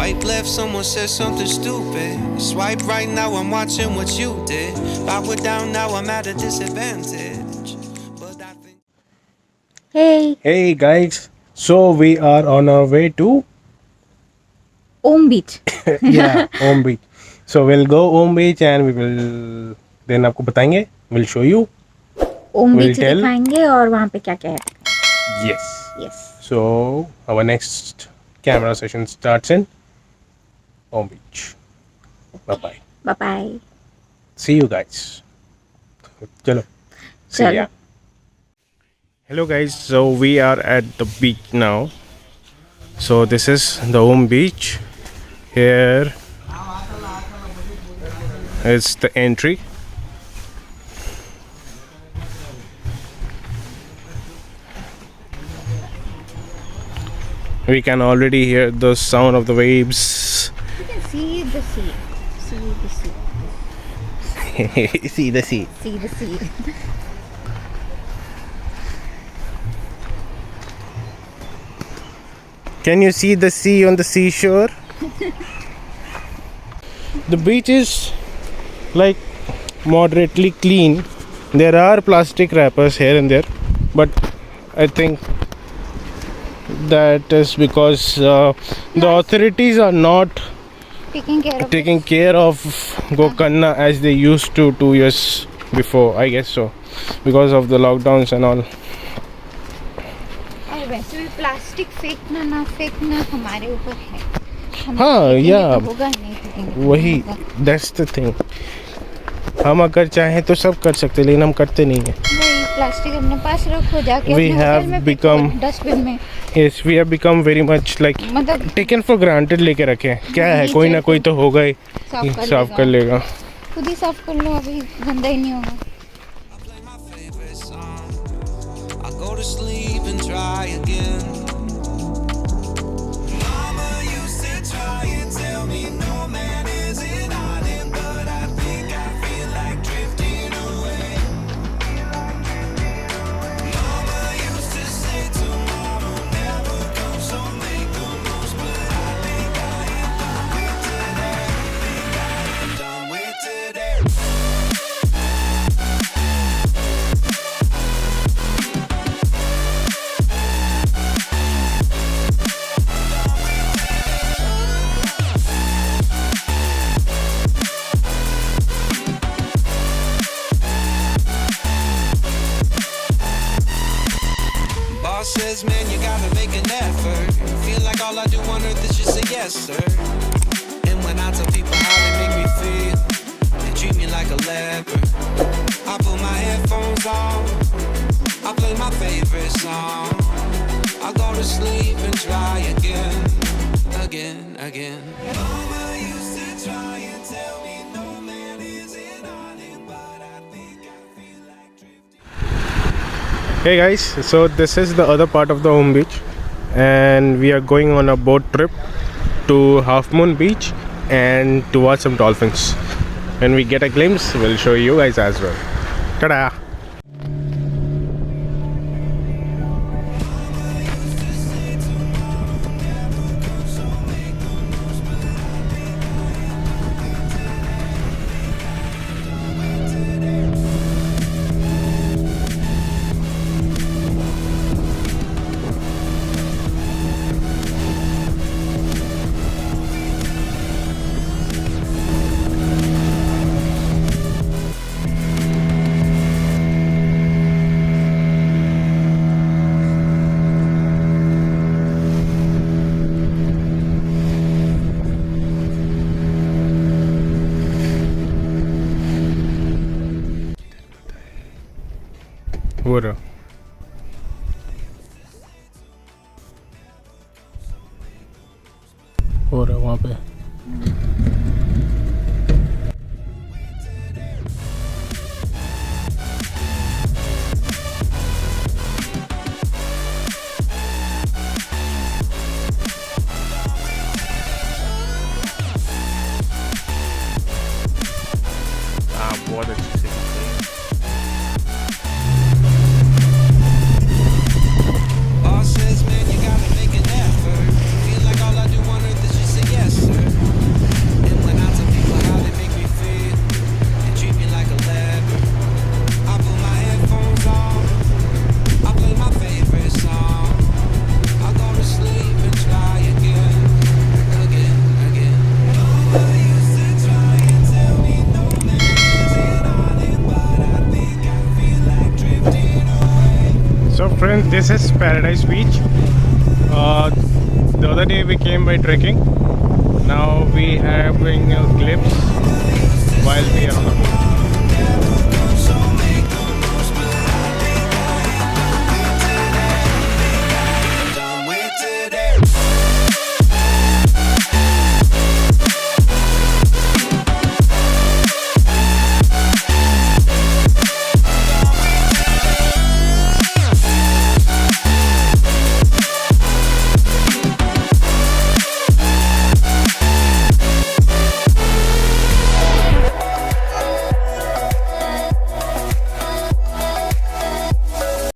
Swipe left, someone said something stupid. Swipe right, now I'm watching what you did. Power down, now I'm at a disadvantage. But I think. Hey, Hey guys, so we are on our way to Om Beach. yeah Om Beach. So we'll go Om Beach and we will then आपको बताएंगे. We'll show you. Om We'll beach tell. दिखाएंगे और वहाँ पे क्या क्या है. Yes. Yes. So our next camera session starts in Om Beach. Bye bye. Bye bye. See you guys. Chalo. See चलो. ya. Hello guys. So we are at the beach now. So this is the Om Beach. Here is the entry. We can already hear the sound of the waves. You can see the sea. See the sea. See the sea. See the sea. Can you see the sea on the seashore? The beach is like moderately clean. There are plastic wrappers here and there, but I think that is because the authorities are not Taking care of Gokarna as they used to 2 years before, I guess so, because of the lockdowns and all. और वैसे भी plastic फेंकना ना फेंकना हमारे ऊपर है. हम हाँ, फेंकेंगे या तो होगा, नहीं फेंकेंगे तो वही नहीं होगा. That's the thing. हम अगर चाहें तो सब कर सकते हैं, लेकिन हम करते नहीं हैं. वही प्लास्टिक अपने पास रखो जाके We अपने have होटल में become- डस्टबिन में. Yes, we have become very much like मतलब taken for granted लेके रखे हैं. क्या है, कोई ना कोई तो होगा ही, साफ कर लेगा. खुद ही साफ कर लो, अभी गंदा ही नहीं होगा. I play my favorite song. I go to sleep and try again. Mama used to try and tell me no man is an island, but I think I feel like drifting away. Mama used to say tomorrow never comes, so make the most, but I think I am done with today. Think I am done with today. Boss says, man, you gotta make an effort. Feel like all I do on earth is just say yes, sir. And when I tell people how they make me feel, they treat me like a leper. I put my headphones on, I play my favorite song. I go to sleep and try again, again. Mama used to try and tell me no man is an island, but I think I feel like drifting. Hey guys, so this is the other part of the Om Beach, and we are going on a boat trip to Half Moon Beach and to watch some dolphins. When we get a glimpse, we'll show you guys as well. Ta-da! हो रहा वहाँ पे. बहुत अच्छी से Boss says, man, you gotta make an effort. Feel like all I do on earth is just say yes, This is Paradise Beach. The other day we came by trekking. Now we are having a glimpse while we are on the boat.